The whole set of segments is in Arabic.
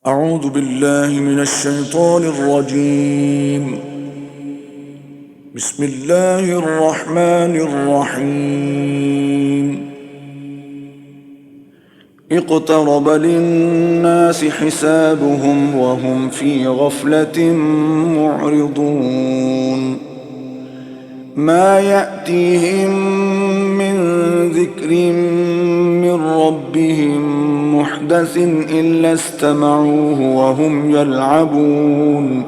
أعوذ بالله من الشيطان الرجيم. بسم الله الرحمن الرحيم. اقترب للناس حسابهم وهم في غفلة معرضون. ما يأتيهم من ذكر من ربهم محدث إلا استمعوه وهم يلعبون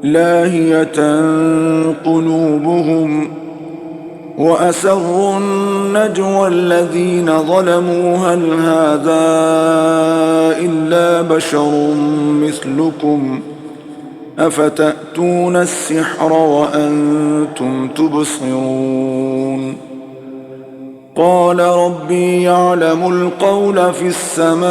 لاهية قلوبهم وأسروا النجوى الذين ظلموا هل هذا إلا بشر مثلكم أفتأتون السحر وأنتم تبصرون. قال ربي يعلم القول في السماء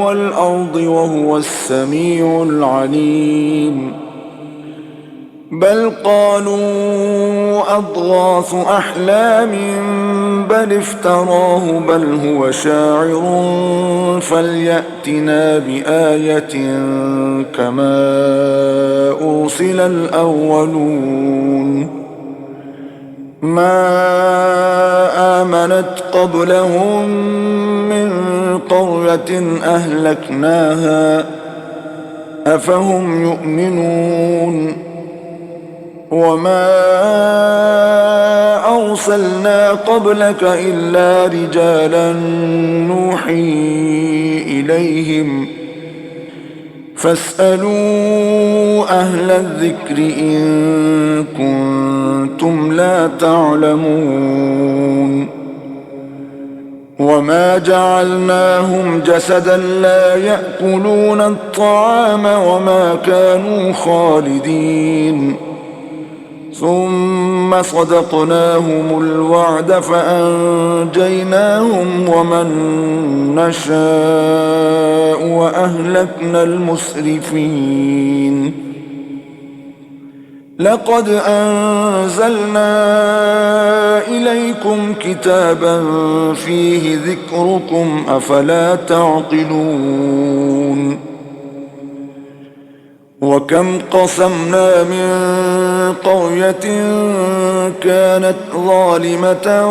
والأرض وهو السميع العليم. بل قالوا أضغاث أحلام بل افتراه بل هو شاعر فليأتنا بآية كما أرسل الأولون. ما آمنت قبلهم من قرية أهلكناها أفهم يؤمنون. وما أرسلنا قبلك إلا رجالا نوحي إليهم فاسألوا أهل الذكر إن كنتم لا تعلمون. وما جعلناهم جسدا لا يأكلون الطعام وما كانوا خالدين ثم صدقناهم الوعد فأنجيناهم ومن نشاء وأهلكنا المسرفين. لقد أنزلنا إليكم كتابا فيه ذكركم أفلا تعقلون. وكم قصمنا من قرية كانت ظالمة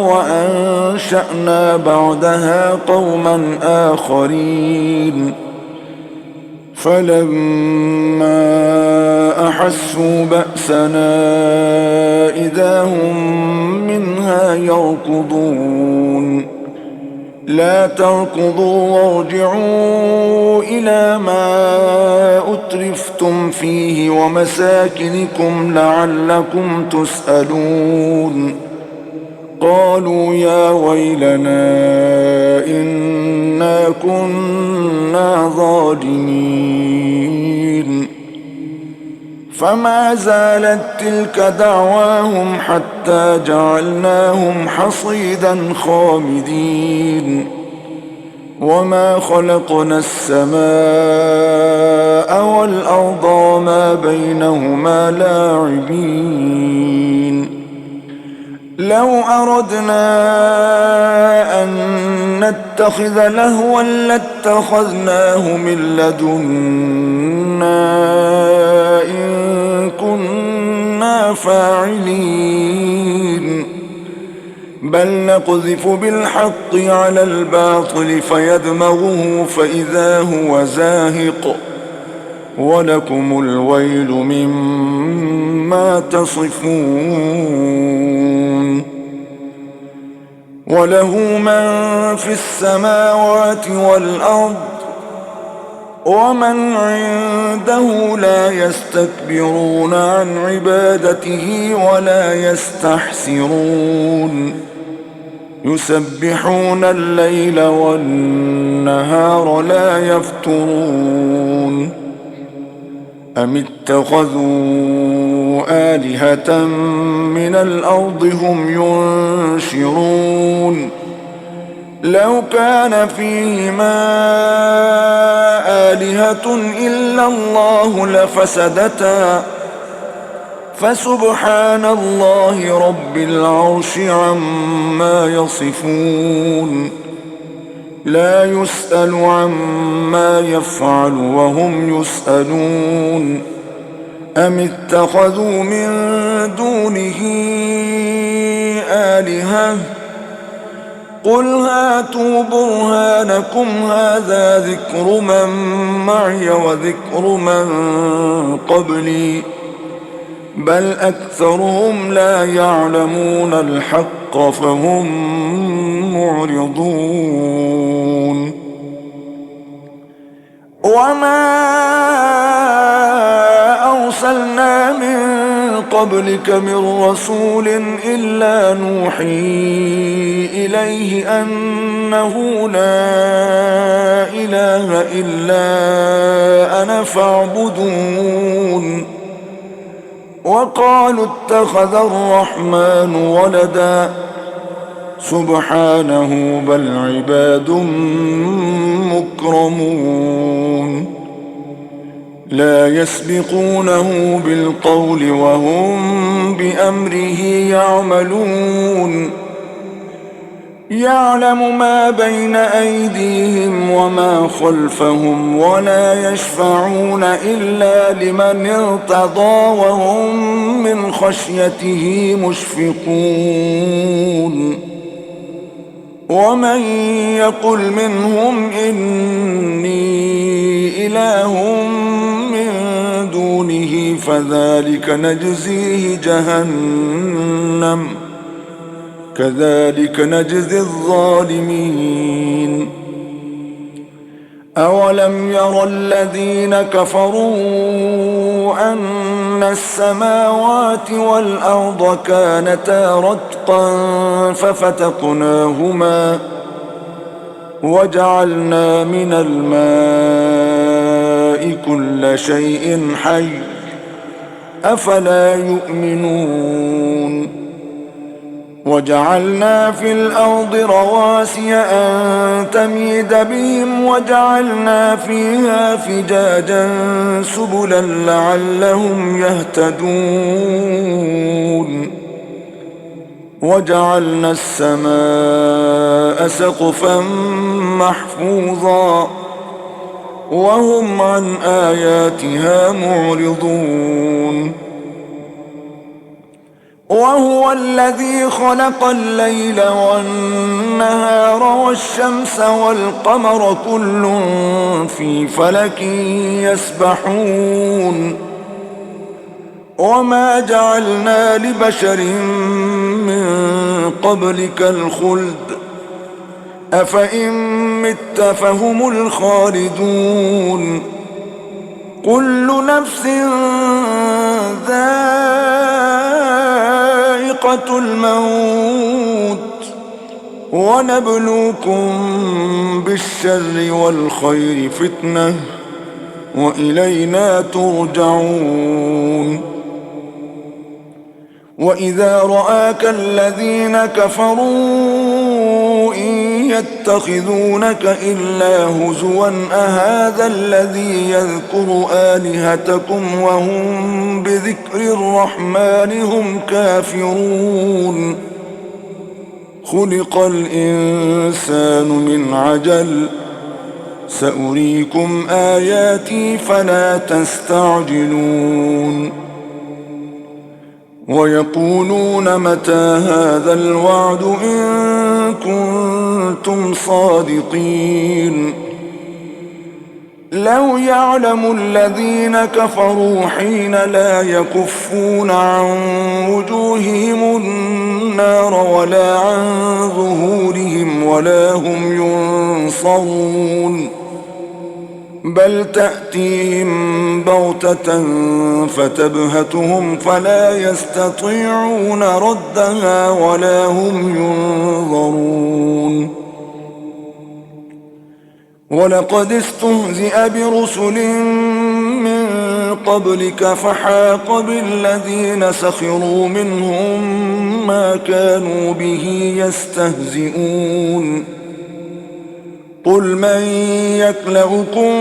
وأنشأنا بعدها قوما آخرين فلما أحسوا بأسنا إذا هم منها يركضون. لا تركضوا وارجعوا إلى ما أترفتم فيه ومساكنكم لعلكم تسألون. قالوا يا ويلنا إنا كنا ظالمين. فما زالت تلك دعواهم حتى جعلناهم حصيدا خامدين. وما خلقنا السماء والأرض وما بينهما لاعبين. لو أردنا أن نتخذ لهوا لاتخذناه من لدنا إن كنا فاعلين. بل نقذف بالحق على الباطل فيدمغه فإذا هو زاهق ولكم الويل مما تصفون. وله من في السماوات والأرض ومن عنده لا يستكبرون عن عبادته ولا يستحسرون. يسبحون الليل والنهار لا يفترون. أم اتخذوا آلهة من الأرض هم ينشرون. لو كان فيهما آلهة إلا الله لفسدتا فسبحان الله رب العرش عما يصفون. لا يسأل عما يفعل وهم يسألون أم اتخذوا من دونه آلهة قل هاتوا برهانكم هذا ذكر من معي وذكر من قبلي بل أكثرهم لا يعلمون الحق فهم معرضون وما أرسلنا من قبلك من رسول إلا نوحي إليه أنه لا إله إلا أنا فاعبدون وقالوا اتخذ الرحمن ولدا سبحانه بل عباد مكرمون لا يسبقونه بالقول وهم بأمره يعملون يعلم ما بين أيديهم وما خلفهم ولا يشفعون إلا لمن ارتضى وهم من خشيته مشفقون ومن يقل منهم إني إله من دونه فذلك نجزيه جهنم كذلك نجزي الظالمين أولم ير الذين كفروا أن السماوات والأرض كانتا رتقا ففتقناهما وجعلنا من الماء كل شيء حي أفلا يؤمنون وجعلنا في الأرض رواسي أن تميد بهم وجعلنا فيها فجاجا سبلا لعلهم يهتدون وجعلنا السماء سقفا محفوظا وهم عن آياتها معرضون وهو الذي خلق الليل والنهار والشمس والقمر كل في فلك يسبحون وما جعلنا لبشر من قبلك الخلد أفإن مت فهم الخالدون كل نفس ذائقة الموت ونبلوكم بالشر والخير فتنة وإلينا ترجعون وإذا رآك الذين كفروا إن يتخذونك إلا هزوا أهذا الذي يذكر آلهتكم وهم بذكر الرحمن هم كافرون خلق الإنسان من عجل سأريكم آياتي فلا تستعجلون ويقولون متى هذا الوعد إن كنتم صادقين لو يعلم الذين كفروا حين لا يكفون عن وجوههم النار ولا عن ظهورهم ولا هم ينصرون بل تأتيهم بغتة فتبهتهم فلا يستطيعون ردها ولا هم ينظرون ولقد استهزئ برسل من قبلك فحاق بالذين سخروا منهم ما كانوا به يستهزئون قل من يكلؤكم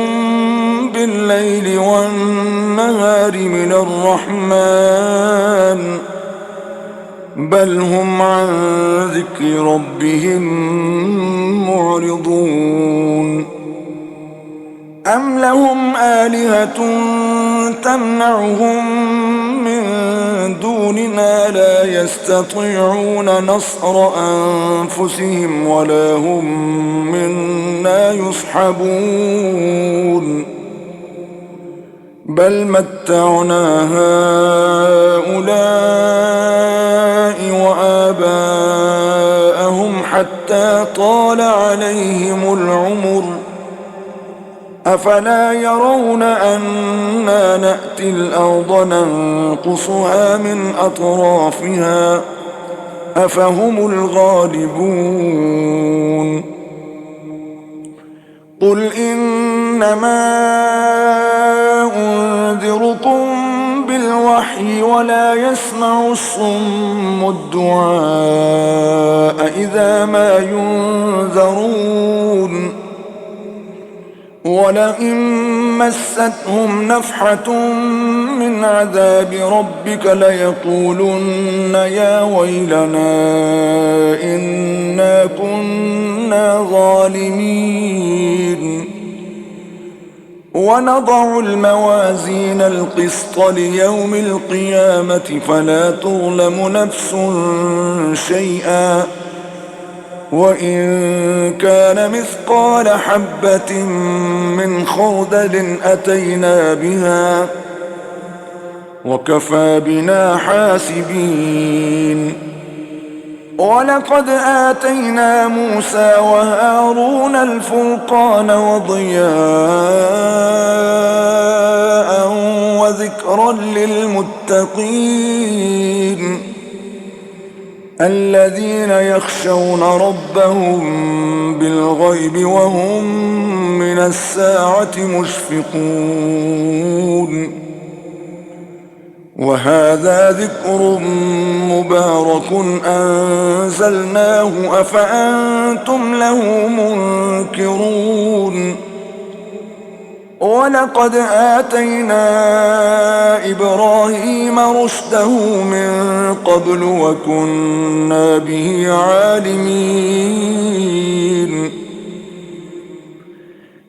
بالليل والنهار من الرحمن بل هم عن ذكر ربهم معرضون أم لهم آلهة تمنعهم من دوننا لا يستطيعون نصر أنفسهم ولا هم منا يصحبون بل متعنا هؤلاء وآباءهم حتى طال عليهم العمر أفلا يرون أنا نأتي الأرض ننقصها من أطرافها أفهم الغالبون قل إنما أنذركم بالوحي ولا يسمع الصم الدعاء إذا ما ينذرون ولئن مستهم نفحة من عذاب ربك ليقولن يا ويلنا إنا كنا ظالمين ونضع الموازين القسط ليوم القيامة فلا تظلم نفس شيئا وإن كان مثقال حبة من خردل أتينا بها وكفى بنا حاسبين ولقد آتينا موسى وهارون الفرقان وضياء وذكرا للمتقين الذين يخشون ربهم بالغيب وهم من الساعة مشفقون وهذا ذكر مبارك أنزلناه أفأنتم له منكرون ولقد آتينا إبراهيم رشده من قبل وكنا به عالمين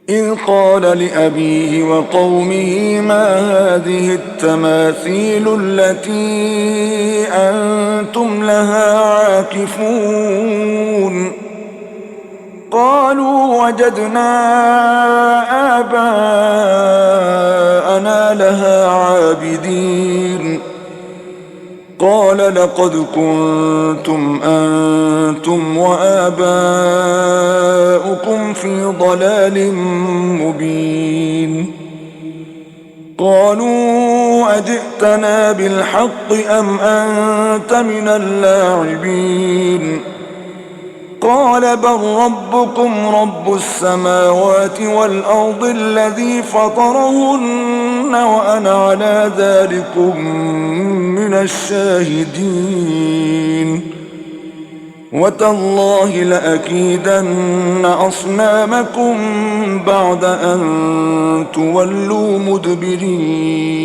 إذ قال لأبيه وقومه ما هذه التماثيل التي أنتم لها عاكفون قالوا وجدنا آباءنا لها عابدين قال لقد كنتم أنتم وآباؤكم في ضلال مبين قالوا أجئتنا بالحق أم أنت من اللاعبين قال بل ربكم رب السماوات والأرض الذي فطرهن وأنا على ذلكم من الشاهدين وتالله لأكيدن أصنامكم بعد أن تولوا مدبرين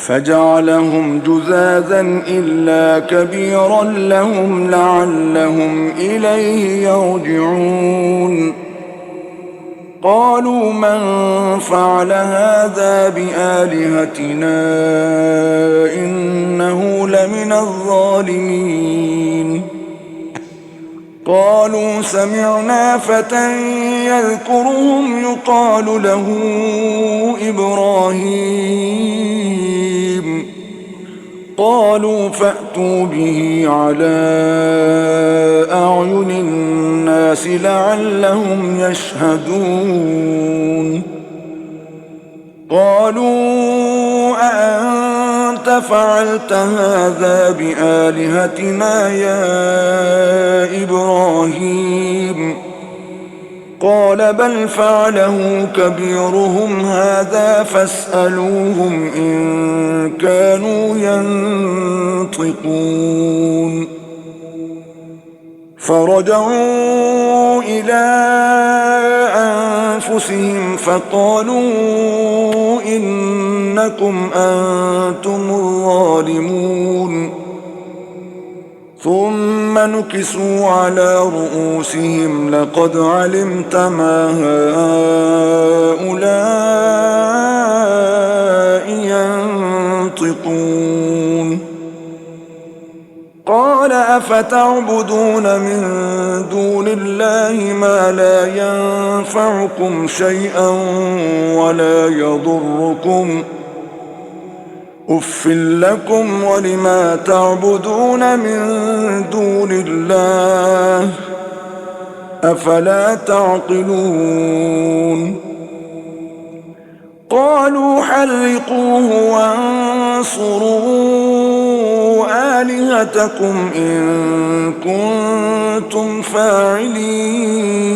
فجعلهم جذاذا إلا كبيرا لهم لعلهم إليه يرجعون قالوا من فعل هذا بآلهتنا إنه لمن الظالمين قالوا سمعنا فتى يذكرهم يقال له إبراهيم قالوا فأتوا به على أعين الناس لعلهم يشهدون قالوا أأنت فعلت هذا بآلهتنا يا إبراهيم قال بل فعله كبيرهم هذا فاسألوهم إن كانوا ينطقون فرجعوا إلى أنفسهم فقالوا إنكم أنتم الظالمون ثم نكسوا على رؤوسهم لقد علمت ما هؤلاء ينطقون قال أفتعبدون من دون الله ما لا ينفعكم شيئا ولا يضركم أف لكم ولما تعبدون من دون الله أفلا تعقلون قالوا حرقوه وانصروا آلهتكم إن كنتم فاعلين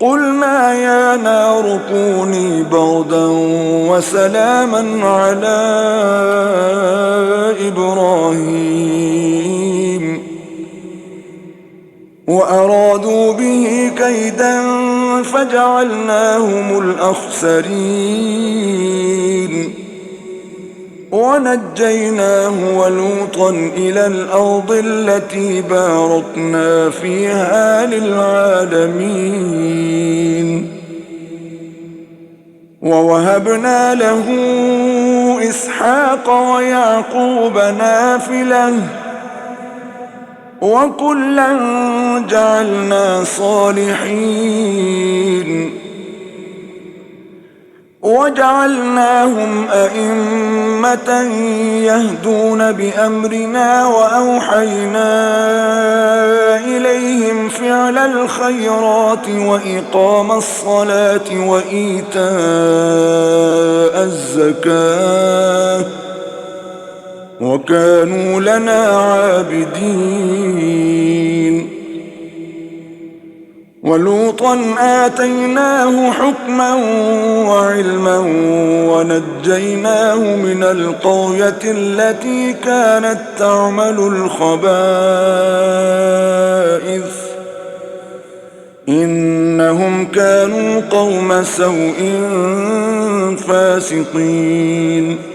قلنا يا نار كوني بردا وسلاما على إبراهيم وأرادوا به كيدا فجعلناهم الأخسرين ونجيناه ولوطا إلى الأرض التي باركنا فيها للعالمين ووهبنا له إسحاق ويعقوب نافلة وكلا جعلنا صالحين وجعلناهم أئمة يهدون بأمرنا وأوحينا إليهم فعل الخيرات وإقام الصلاة وإيتاء الزكاة وكانوا لنا عابدين ولوطا آتيناه حكما وعلما ونجيناه من القرية التي كانت تعمل الخبائث إنهم كانوا قوم سوء فاسقين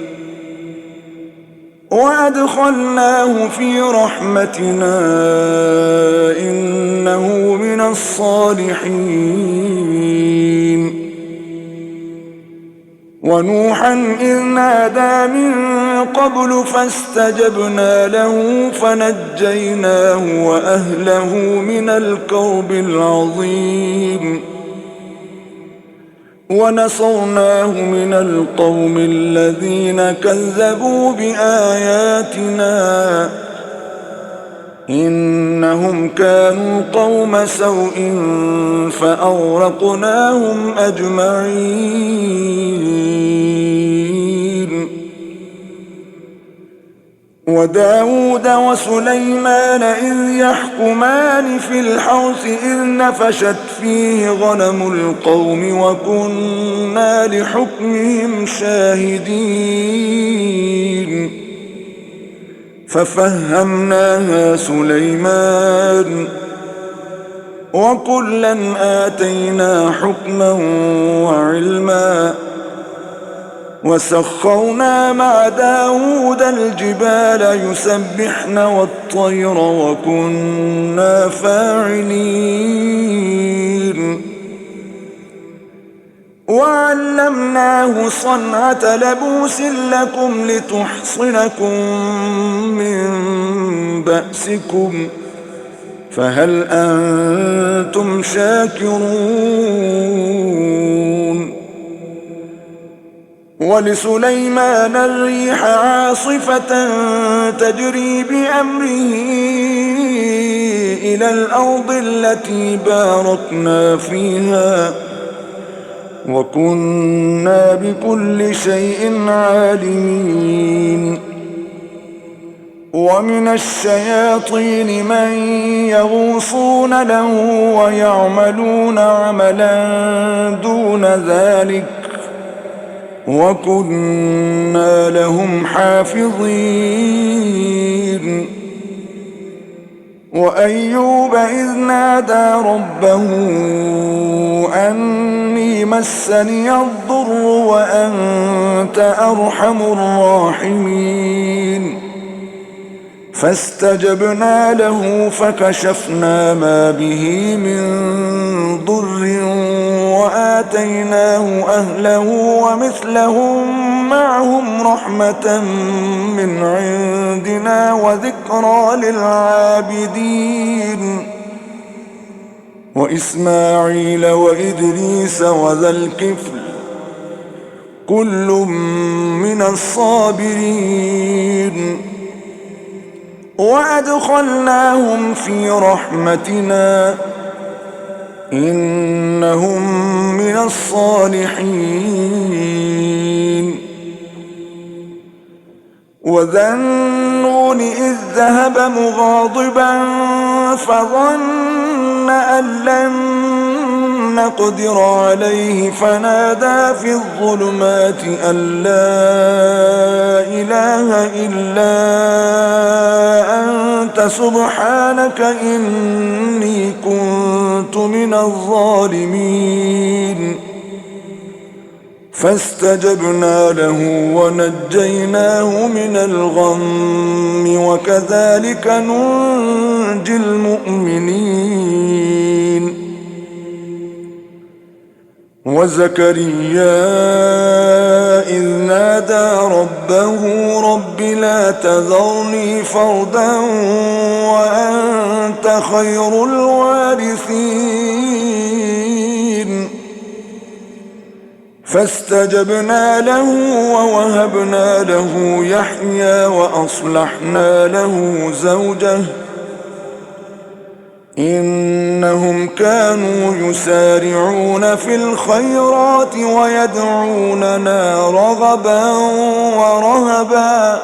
وأدخلناه في رحمتنا إنه من الصالحين ونوحا إذ نادى من قبل فاستجبنا له فنجيناه وأهله من الكرب العظيم ونصرناه من القوم الذين كذبوا بآياتنا إنهم كانوا قوم سوء فأغرقناهم أجمعين وداود وسليمان إذ يحكمان في الحرث إذ نفشت فيه غنم القوم وكنا لحكمهم شاهدين ففهمناها سليمان وكلا آتينا حكما وعلما وسخرنا مع داود الجبال يسبحن والطير وكنا فاعلين وعلمناه صنعة لبوس لكم لتحصنكم من بأسكم فهل أنتم شاكرون ولسليمان الريح عاصفة تجري بأمره إلى الأرض التي باركنا فيها وكنا بكل شيء عالمين ومن الشياطين من يغوصون له ويعملون عملا دون ذلك وكنا لهم حافظين وأيوب إذ نادى ربه أني مسني الضر وأنت أرحم الراحمين فاستجبنا له فكشفنا ما به من ضر وآتيناه أهله ومثلهم معهم رحمة من عندنا وذكرى للعابدين وإسماعيل وإدريس وذا الكفل كل من الصابرين وأدخلناهم في رحمتنا إنهم من الصالحين وذا النون إذ ذهب مغاضبا فظن أن لن نقدر عليه فنادى في الظلمات أن لا إله إلا أنت سبحانك إني كنت من الظالمين فاستجبنا له ونجيناه من الغم وكذلك ننجي المؤمنين وزكريا إذ نادى ربه رب لا تذرني فردا وأنت خير الوارثين فاستجبنا له ووهبنا له يحيى وأصلحنا له زوجه إنهم كانوا يسارعون في الخيرات ويدعوننا رغبا ورهبا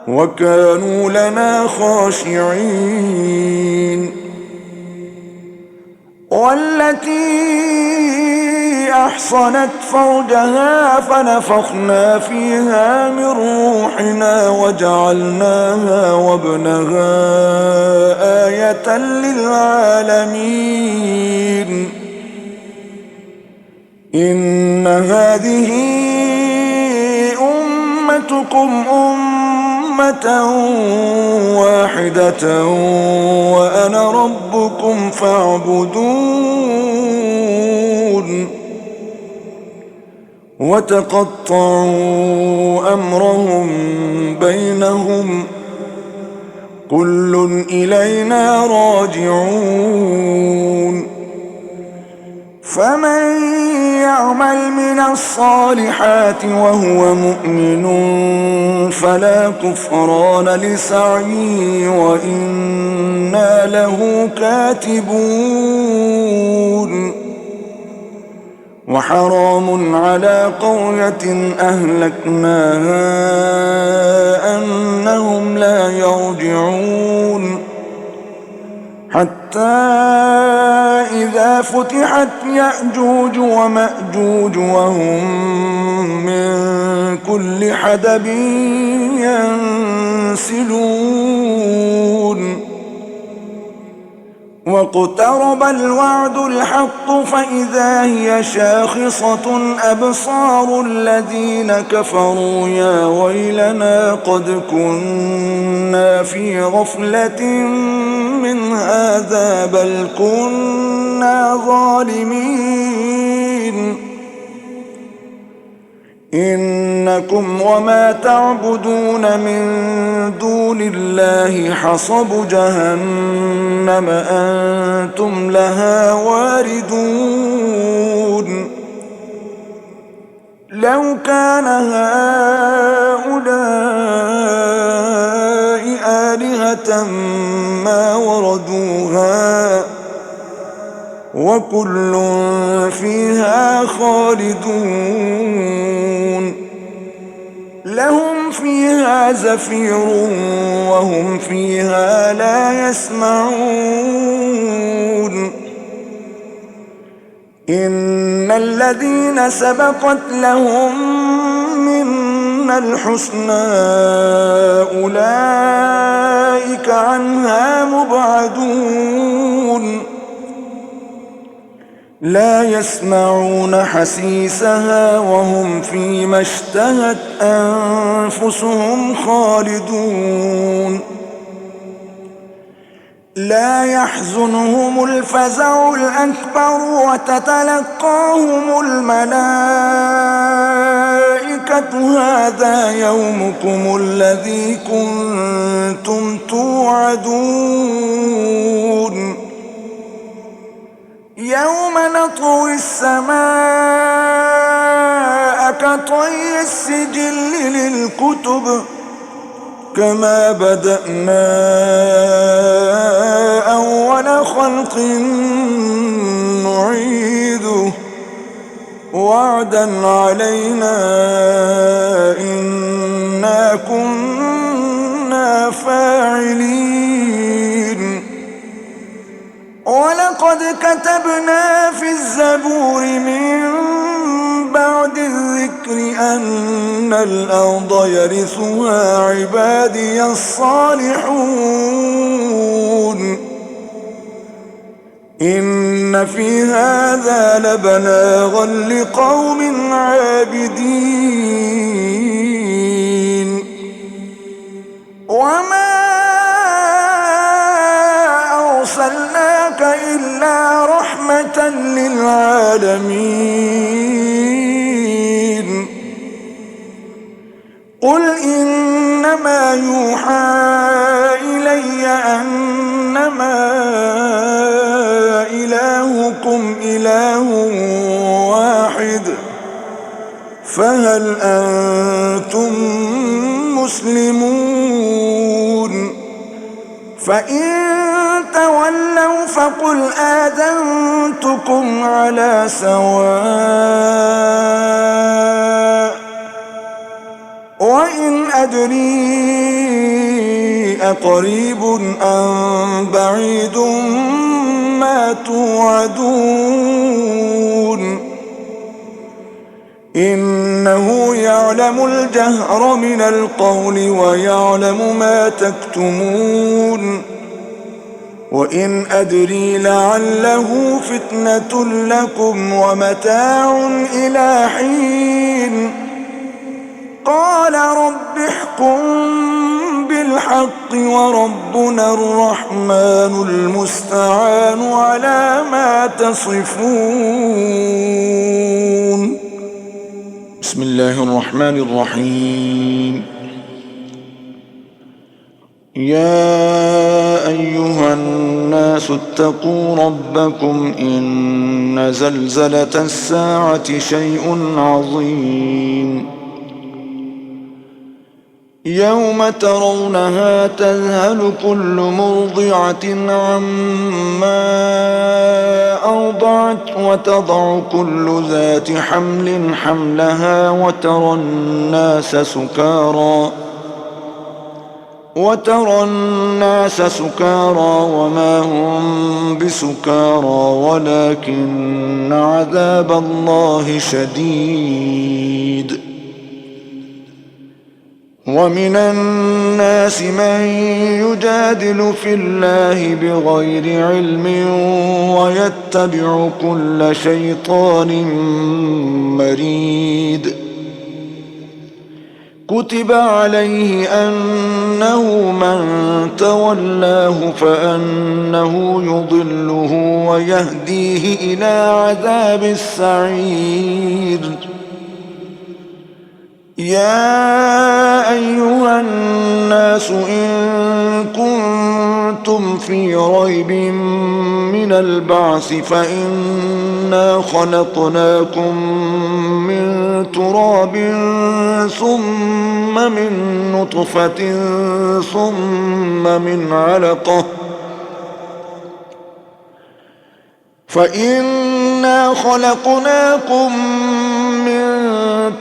وكانوا لنا خاشعين والتي أحصنت فرجها فنفخنا فيها من روحنا وجعلناها وابنها آية للعالمين إن هذه أمتكم أمة واحدة وأنا ربكم فاعبدون وتقطعوا أمرهم بينهم كل إلينا راجعون فمن يعمل من الصالحات وهو مؤمن فلا كفران لسعيه وإنا له كاتبون وحرام على قرية أهلكناها أنهم لا يرجعون حتى إذا فتحت يأجوج ومأجوج وهم من كل حدب ينسلون واقترب الوعد الحق فإذا هي شاخصة أبصار الذين كفروا يا ويلنا قد كنا في غفلة من هذا بل كنا ظالمين إنكم وما تعبدون من دون الله حصب جهنم أنتم لها واردون لو كان هؤلاء آلهة ما وردوها وكل فيها خالدون لهم فيها زفير وهم فيها لا يسمعون إن الذين سبقت لهم من الحسنى أولئك عنها مبعدون لا يسمعون حسيسها وهم فيما اشتهت أنفسهم خالدون لا يحزنهم الفزع الأكبر وتتلقاهم الملائكة هذا يومكم الذي كنتم توعدون يوم نطوي السماء كطي السجل للكتب كما بدأنا أول خلق نعيده وعدا علينا إنا كنا فاعلين ولقد كتبنا في الزبور من بعد الذكر أن الأرض يرثها عبادي الصالحون إن في هذا لبلاغا لقوم عابدين وما أرسلناك إلا رحمة للعالمين قل إنما يوحى إلي أنما إلهكم إله واحد فهل أنتم مسلمون فإن تولوا فقل آذنتكم على سواء وإن أدري أقريب أم بعيد ما توعدون إنه يعلم الجهر من القول ويعلم ما تكتمون وإن أدري لعله فتنة لكم ومتاع إلى حين قال رب احكم بالحق وربنا الرحمن المستعان على ما تصفون بسم الله الرحمن الرحيم يا أيها الناس اتقوا ربكم إن زلزلة الساعة شيء عظيم يوم ترونها تذهل كل مرضعة عما أرضعت وتضع كل ذات حمل حملها وترى الناس سكارى وما هم بسكارى ولكن عذاب الله شديد ومن الناس من يجادل في الله بغير علم ويتبع كل شيطان مريد كتب عليه أنه من تولاه فأنه يضله ويهديه إلى عذاب السعير يا أيها الناس إن كنتم في ريب من البعث فإنا خلقناكم من تراب ثم من نطفة ثم من علقة فإنا خلقناكم من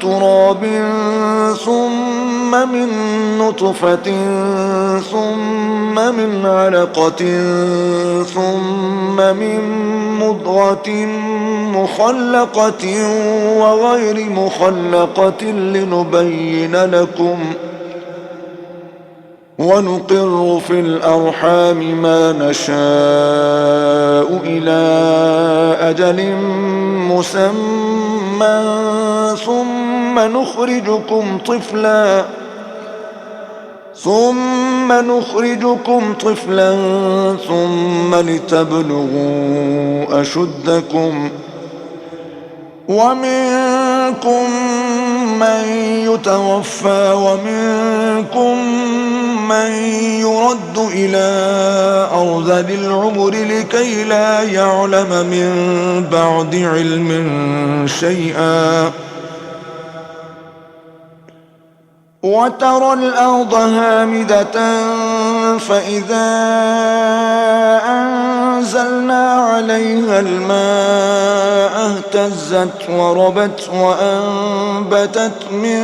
تراب ثم من نطفة ثم من علقة ثم من مضغة مخلقة وغير مخلقة لنبين لكم ونقر في الأرحام ما نشاء إلى أجل مسمى ثم نخرجكم طفلا ثم لتبلغوا أشدكم ومنكم من يتوفى ومنكم من يرد إلى أرذل العمر لكي لا يعلم من بعد علم شيئا وترى الأرض هامدة فإذا أنزلنا عليها الماء اهتزت وربت وأنبتت من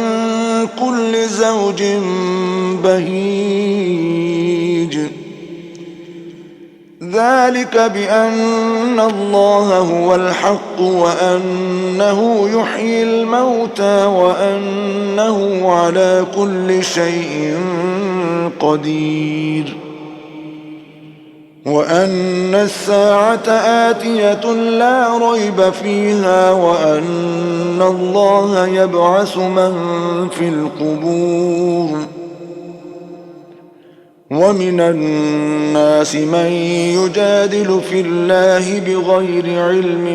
كل زوج بهيج ذلك بأن الله هو الحق وأنه يحيي الموتى وأنه على كل شيء قدير وأن الساعة آتية لا ريب فيها وأن الله يبعث من في القبور ومن الناس من يجادل في الله بغير علم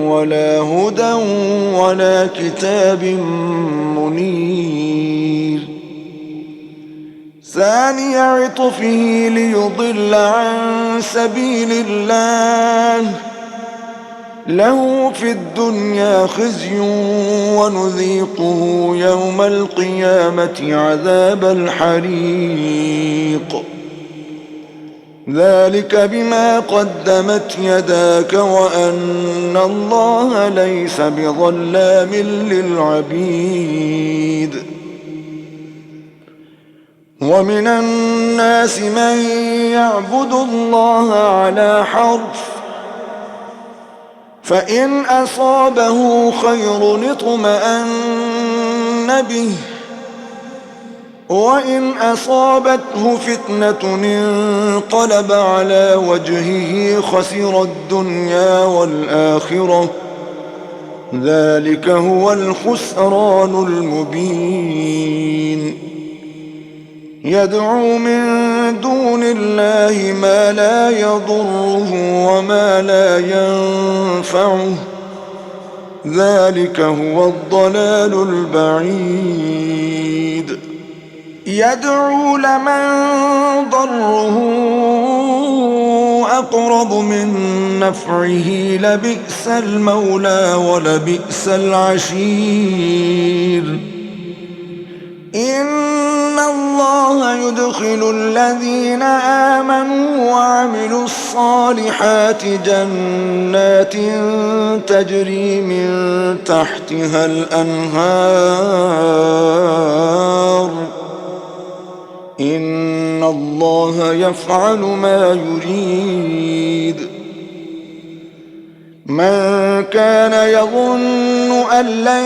ولا هدى ولا كتاب منير ثاني عطفه ليضل عن سبيل الله له في الدنيا خزي ونذيقه يوم القيامة عذاب الحريق ذلك بما قدمت يداك وأن الله ليس بظلام للعبيد ومن الناس من يعبد الله على حرف فإن أصابه خير اطمأن به وإن أصابته فتنة انقلب على وجهه خسر الدنيا والآخرة ذلك هو الخسران المبين يدعو من دون الله ما لا يضره وما لا ينفعه ذلك هو الضلال البعيد يدعو لمن ضره أقرب من نفعه لبئس المولى ولبئس العشير إن الله يدخل الذين آمنوا وعملوا الصالحات جنات تجري من تحتها الأنهار إن الله يفعل ما يريد من كان يظن أن لن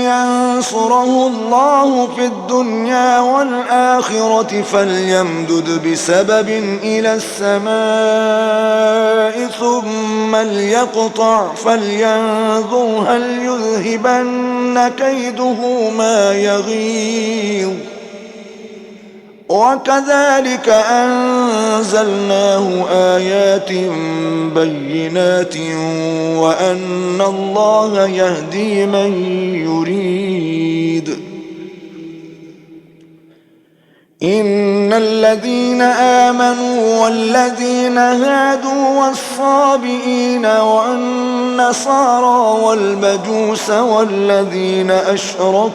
ينصره الله في الدنيا والآخرة فليمدد بسبب إلى السماء ثم ليقطع فلينظر هل يذهبن كيده ما يغيظ وكذلك أنزلناه آيات بينات وأن الله يهدي من يريد إن الذين آمنوا والذين هادوا والصابئين والنصارى والمجوس والذين أشركوا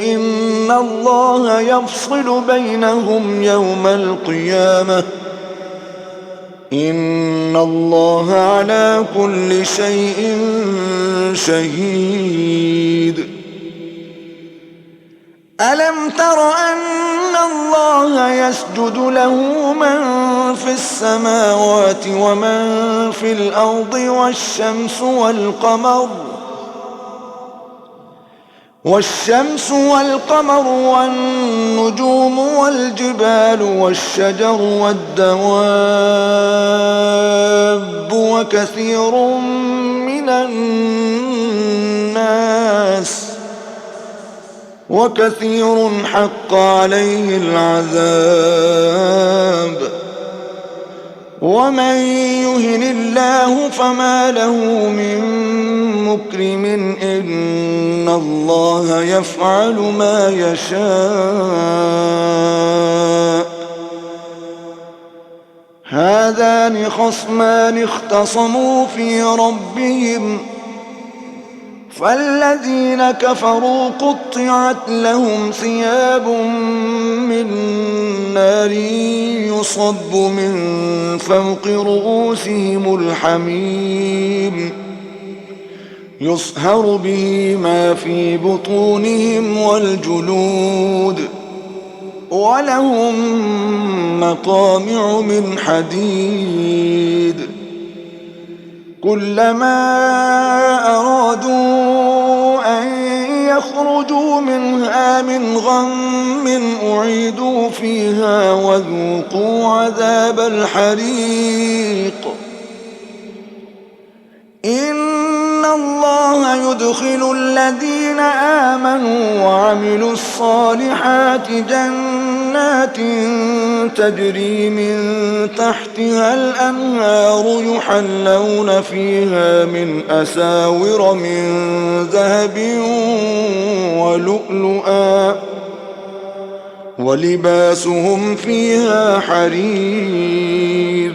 إن الله يفصل بينهم يوم القيامة إن الله على كل شيء شهيد ألم تر أن الله يسجد له من في السماوات ومن في الأرض والشمس والقمر والنجوم والجبال والشجر والدواب وكثير حق عليه العذاب. ومن يهن الله فما له من مكرم إن الله يفعل ما يشاء. هذان خصمان اختصموا في ربهم فالذين كفروا قطعت لهم ثياب من نار يصب من فوق رؤوسهم الحميم يصهر به ما في بطونهم والجلود ولهم مقامع من حديد كلما أرادوا أن يخرجوا منها من غم أعيدوا فيها وذوقوا عذاب الحريق. إن الله يدخل الذين آمنوا وعملوا الصالحات جنات تجري من تحتها الأنهار يحلون فيها من أساور من ذهب ولؤلؤا ولباسهم فيها حرير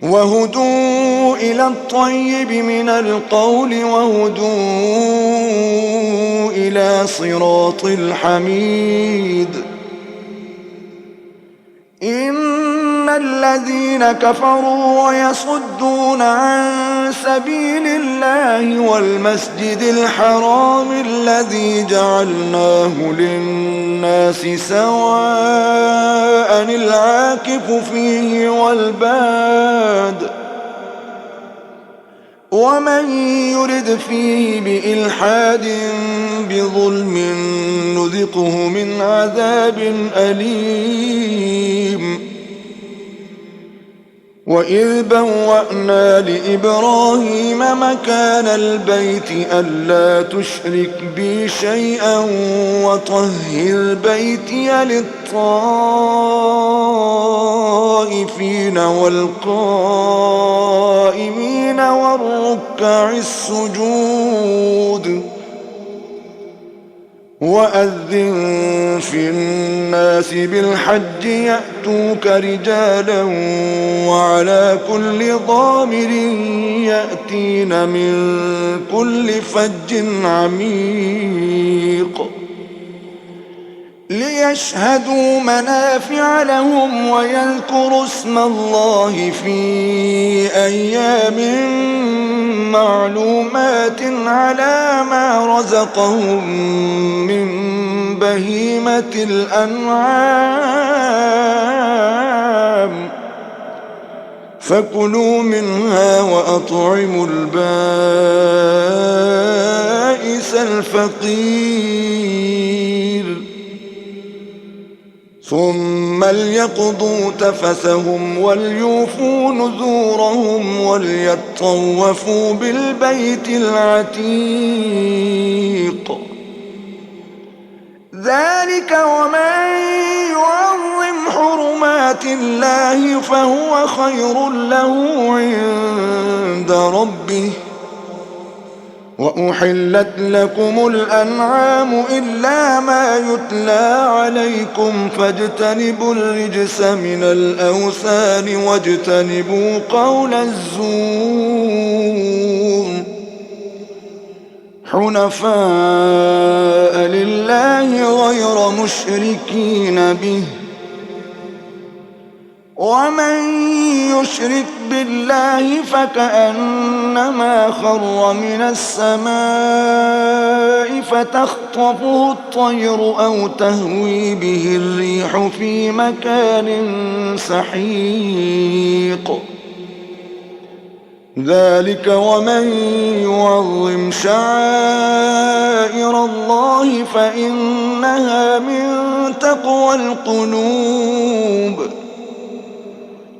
وهدوا إلى الطيب من القول وهدوا إلى صراط الحميد. إن الذين كفروا ويصدون عن سبيل الله والمسجد الحرام الذي جعلناه للناس سواء العاكف فيه والباد ومن يرد فيه بإلحاد بظلم نذقه من عذاب أليم. وإذ بوأنا لإبراهيم مكان البيت ألا تشرك بي شيئا وطهر بيتي للطائفين والقائمين والركع السجود. وأذن في الناس بالحج يأتوك رجالا وعلى كل ضامر يأتين من كل فج عميق ليشهدوا منافع لهم ويذكروا اسم الله في أيام معلومات على ما رزقهم من بهيمة الأنعام فكلوا منها وأطعموا البائس الفقير ثم ليقضوا تفثهم وليوفوا نذورهم وليطوفوا بالبيت العتيق. ذلك ومن يعظم حرمات الله فهو خير له عند ربه. وأحلت لكم الأنعام إلا ما يتلى عليكم فاجتنبوا الرجس من الأوثان واجتنبوا قول الزور حنفاء لله غير مشركين به ومن يشرك بالله فكأنما خر من السماء فتخطفه الطير أو تهوي به الريح في مكان سحيق ذلك ومن يعظم شعائر الله فإنها من تقوى القلوب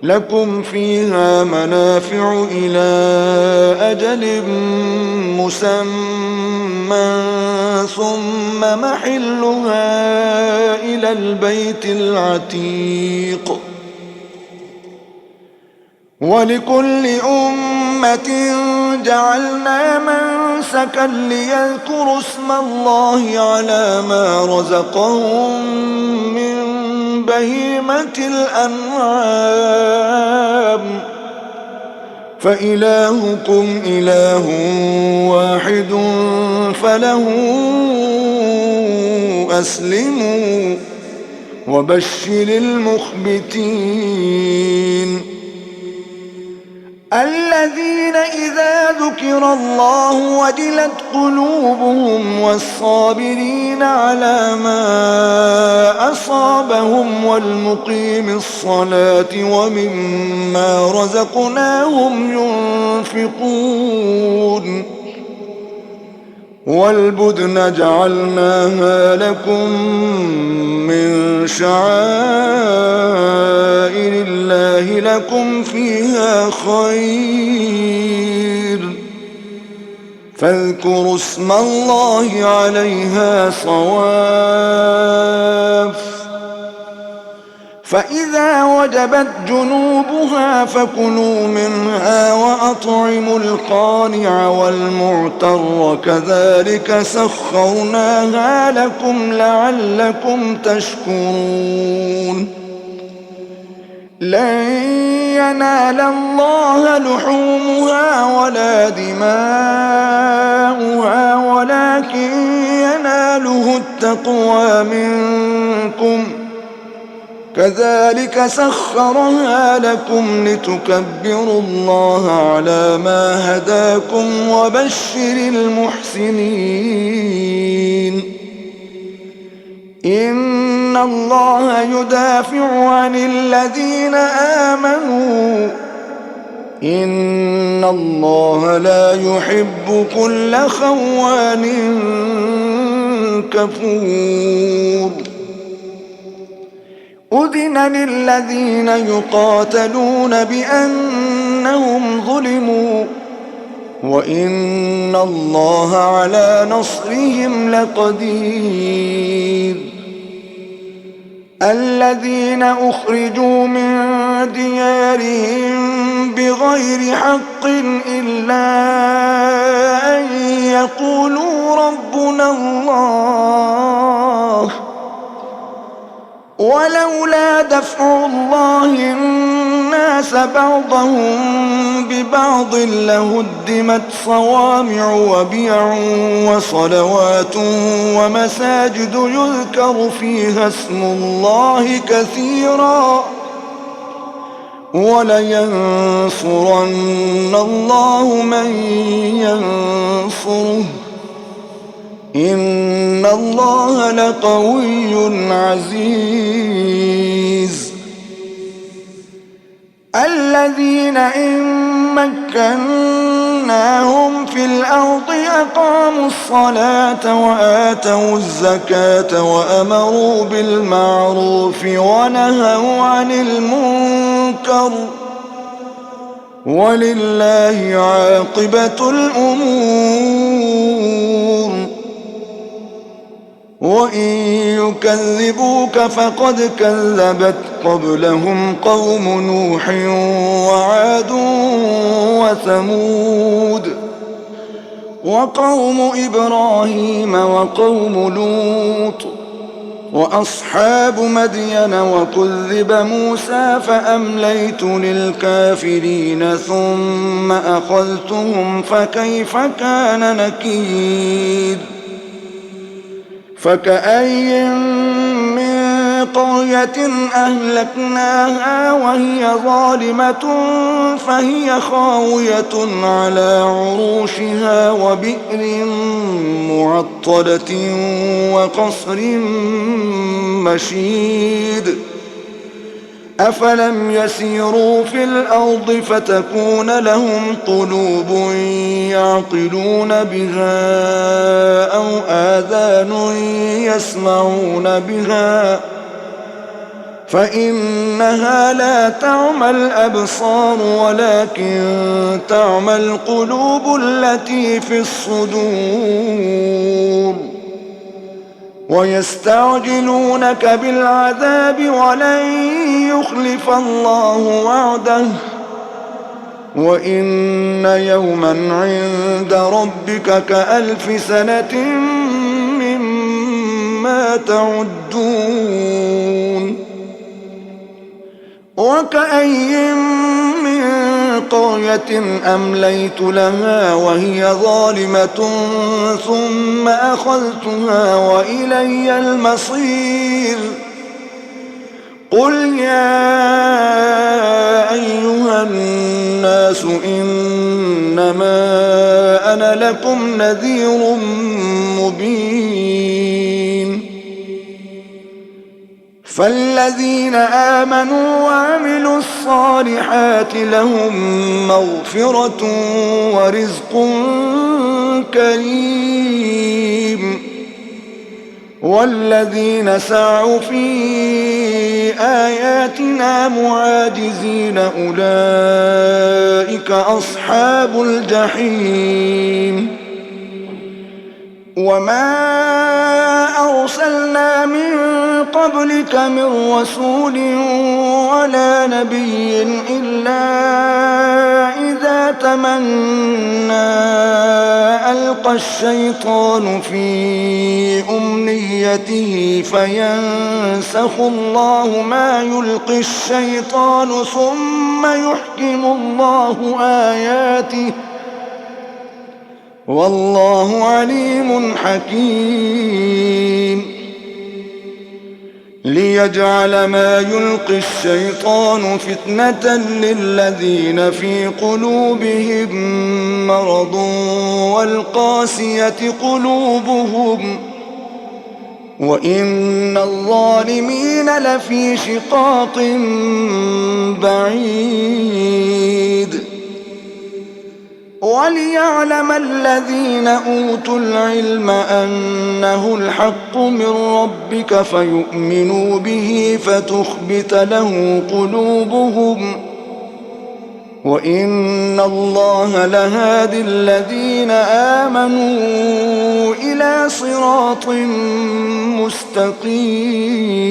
لكم فيها منافع إلى أجل مسمى ثم محلها إلى البيت العتيق ولكل أمة جعلنا منسكا ليذكروا اسم الله على ما رزقهم من بهيمة الأنعام فإلهكم إله واحد فله أسلموا وبشر المخبتين الذين إذا ذكر الله وجلت قلوبهم والصابرين على ما أصابهم والمقيم الصلاة ومما رزقناهم ينفقون والبدن جعلناها لكم من شعائر الله لكم فيها خير فاذكروا اسم الله عليها صواف فإذا وجبت جنوبها فكلوا منها وأطعموا القانع والمعتر كذلك سخرناها لكم لعلكم تشكرون لن ينال الله لحومها ولا دماؤها ولكن يناله التقوى منكم كذلك سخرها لكم لتكبروا الله على ما هداكم وبشر المحسنين إن الله يدافع عن الذين آمنوا إن الله لا يحب كل خوان كفور أذن للذين يقاتلون بأنهم ظلموا وإن الله على نصرهم لقدير الذين أخرجوا من ديارهم بغير حق إلا أن يقولوا ربنا الله ولولا دفع الله الناس بعضهم ببعض لهدمت صوامع وبيع وصلوات ومساجد يذكر فيها اسم الله كثيرا ولينصرن الله من ينصره إن الله لقوي عزيز الذين إن مكناهم في الأرض أقاموا الصلاة وآتوا الزكاة وأمروا بالمعروف ونهوا عن المنكر ولله عاقبة الأمور وإن يكذبوك فقد كذبت قبلهم قوم نوح وعاد وثمود وقوم إبراهيم وقوم لوط وأصحاب مدين وكذب موسى فأمليت للكافرين ثم أخذتهم فكيف كان نكير فكأي من قرية أهلكناها وهي ظالمة فهي خاوية على عروشها وبئر معطلة وقصر مشيد أفلم يسيروا في الأرض فتكون لهم قلوب يعقلون بها أو آذان يسمعون بها فإنها لا تعمى الأبصار ولكن تعمى القلوب التي في الصدور ويستعجلونك بالعذاب ولن يخلف الله وعده وإن يوما عند ربك كألف سنة مما تعدون وكأي من قرية أمليت لها وهي ظالمة ثم أخذتها وإلي المصير قل يا أيها الناس إنما أنا لكم نذير مبين فالذين آمنوا وعملوا الصالحات لهم مغفرة ورزق كريم والذين سعوا في آياتنا معاجزين أولئك أصحاب الجحيم وما أرسلنا من قبلك من رسول ولا نبي إلا إذا تمنى ألقى الشيطان في أمنيته فينسخ الله ما يلقي الشيطان ثم يحكم الله آياته والله عليم حكيم ليجعل ما يلقي الشيطان فتنة للذين في قلوبهم مرض والقاسية قلوبهم وإن الظالمين لفي شقاق بعيد وليعلم الذين أوتوا العلم أنه الحق من ربك فيؤمنوا به فتخبت له قلوبهم وإن الله لهادي الذين آمنوا إلى صراط مستقيم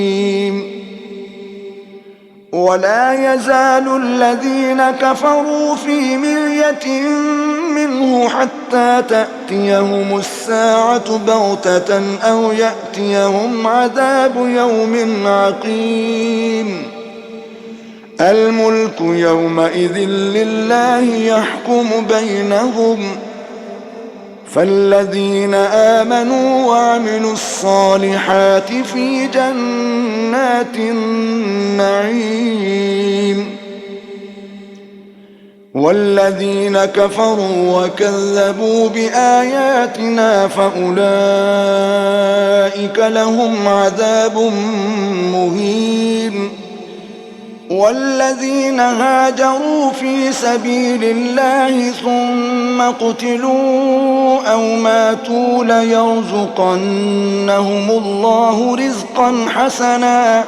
ولا يزال الذين كفروا في مرية منه حتى تأتيهم الساعة بغتة أو يأتيهم عذاب يوم عقيم الملك يومئذ لله يحكم بينهم فالذين آمنوا وعملوا الصالحات في جنات النعيم والذين كفروا وكذبوا بآياتنا فأولئك لهم عذاب مهين والذين هاجروا في سبيل الله ثم قتلوا أو ماتوا ليرزقنهم الله رزقا حسنا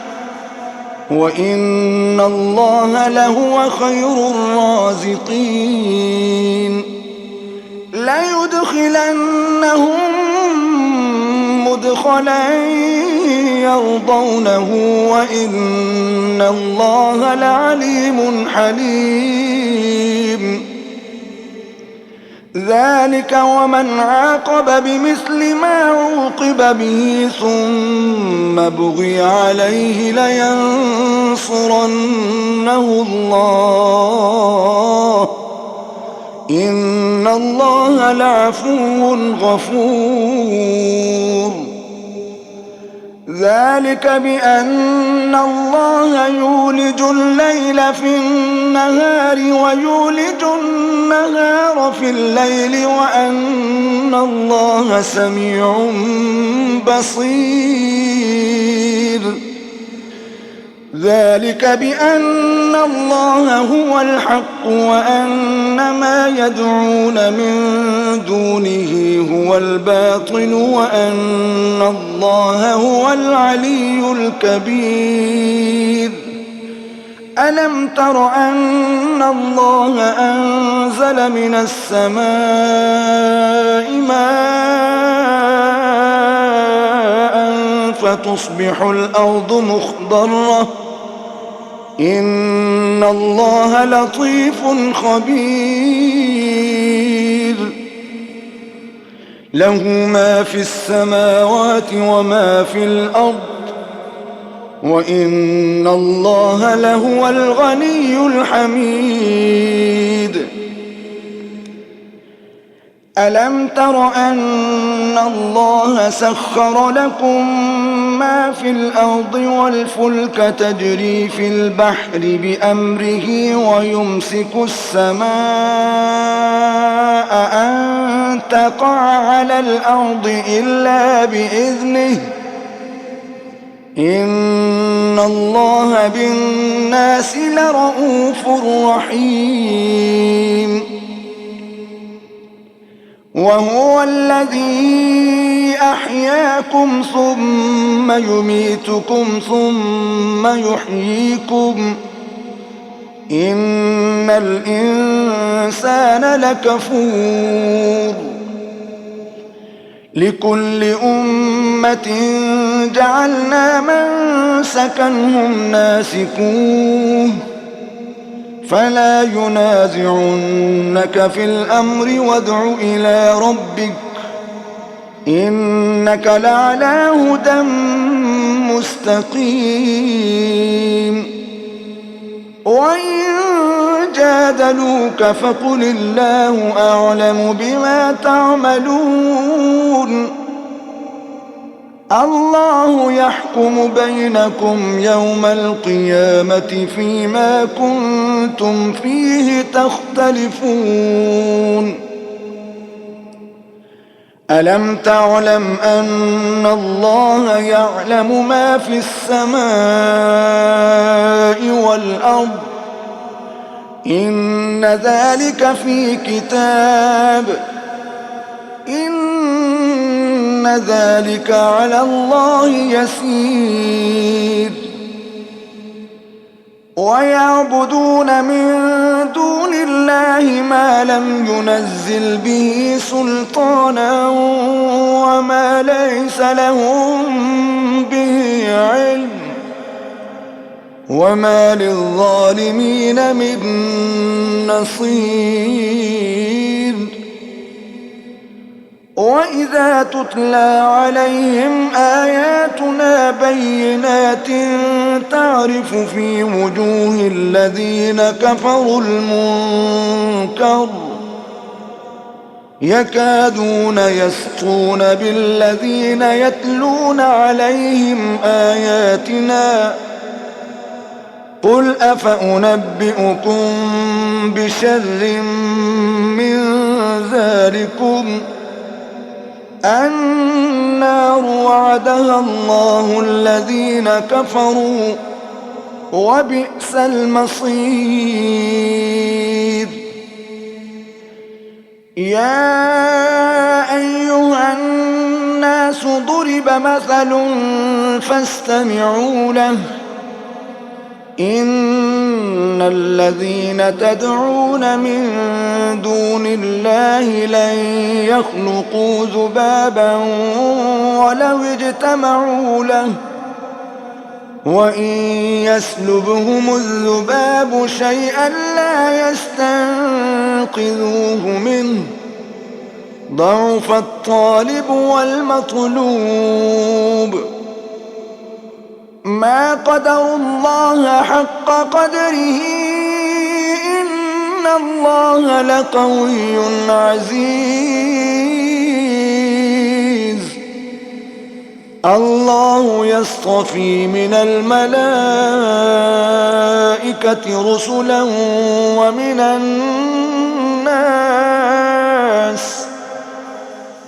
وإن الله لهو خير الرازقين ليدخلنهم مدخلا يرضونه وإن الله لعليم حليم ذلك ومن عاقب بمثل ما عوقب به ثم بغي عليه لينصرنه الله إن الله لعفو غفور ذلك بأن الله يولج الليل في النهار ويولج النهار في الليل وأن الله سميع بصير. ذلك بأن الله هو الحق وأن ما يدعون من دونه هو الباطل وأن الله هو العلي الكبير. ألم تر أن الله أنزل من السماء ماء فتصبح الأرض مخضرة إن الله لطيف خبير. له ما في السماوات وما في الأرض وإن الله لهو الغني الحميد. ألم تر أن الله سخر لكم ما في الأرض والفلك تجري في البحر بأمره ويمسك السماء أن تقع على الأرض إلا بإذنه إن الله بالناس لرءوف رحيم. وهو الذي أحياكم ثم يميتكم ثم يحييكم إن الإنسان لكفور. لكل أمة جعلنا منسكا هم ناسكوه فلا ينازعنك في الأمر وادع إلى ربك إنك لعلى هدى مستقيم. وإن جادلوك فقل الله أعلم بما تعملون الله يحكم بينكم يوم القيامة فيما كنتم فيه تختلفون. ألم تعلم أن الله يعلم ما في السماء والأرض إن ذلك في كتاب إن ذلك على الله يسير. ويعبدون من دون الله ما لم ينزل به سلطانا وما ليس لهم به علم وما للظالمين من نصير. وإذا تتلى عليهم آياتنا بينات تعرف في وجوه الذين كفروا المنكر يكادون يسطون بالذين يتلون عليهم آياتنا قل أفأنبئكم بشر من ذلكم النار وعدها الله الذين كفروا وبئس المصير. يا أيها الناس ضرب مثل فاستمعوا له إن الذين تدعون من دون الله لن يخلقوا ذبابا ولو اجتمعوا له وإن يسلبهم الذباب شيئا لا يستنقذوه منه ضعف الطالب والمطلوب. ما قدروا الله حق قدره إن الله لقوي عزيز. الله يصطفي من الملائكة رسلا ومن الناس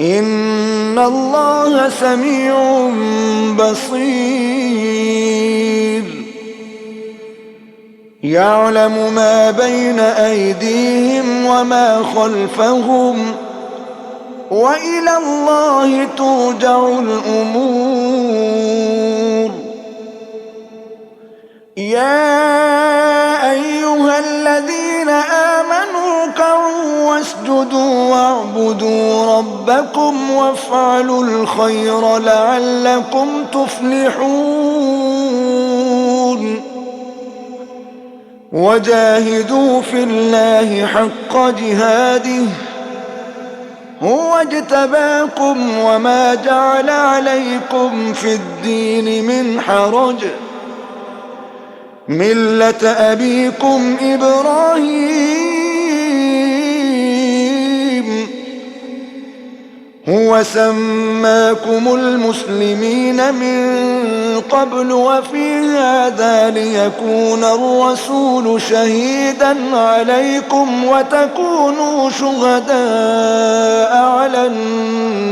إن الله سميع بصير يعلم ما بين أيديهم وما خلفهم وإلى الله ترجع الأمور يا أيها الذين آمنوا اركعوا واسجدوا واعبدوا ربكم وافعلوا الخير لعلكم تفلحون وجاهدوا في الله حق جهاده هو اجتباكم وما جعل عليكم في الدين من حرج ملة أبيكم إبراهيم هو سماكم المسلمين من قبل وفي هذا ليكون الرسول شهيدا عليكم وتكونوا شهداء على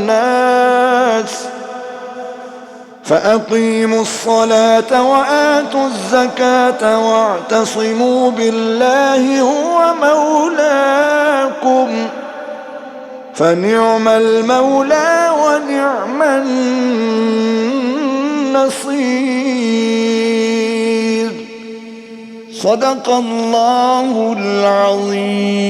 الناس فأقيموا الصلاة وآتوا الزكاة واعتصموا بالله هو مولاكم فنعم المولى ونعم النصير صدق الله العظيم.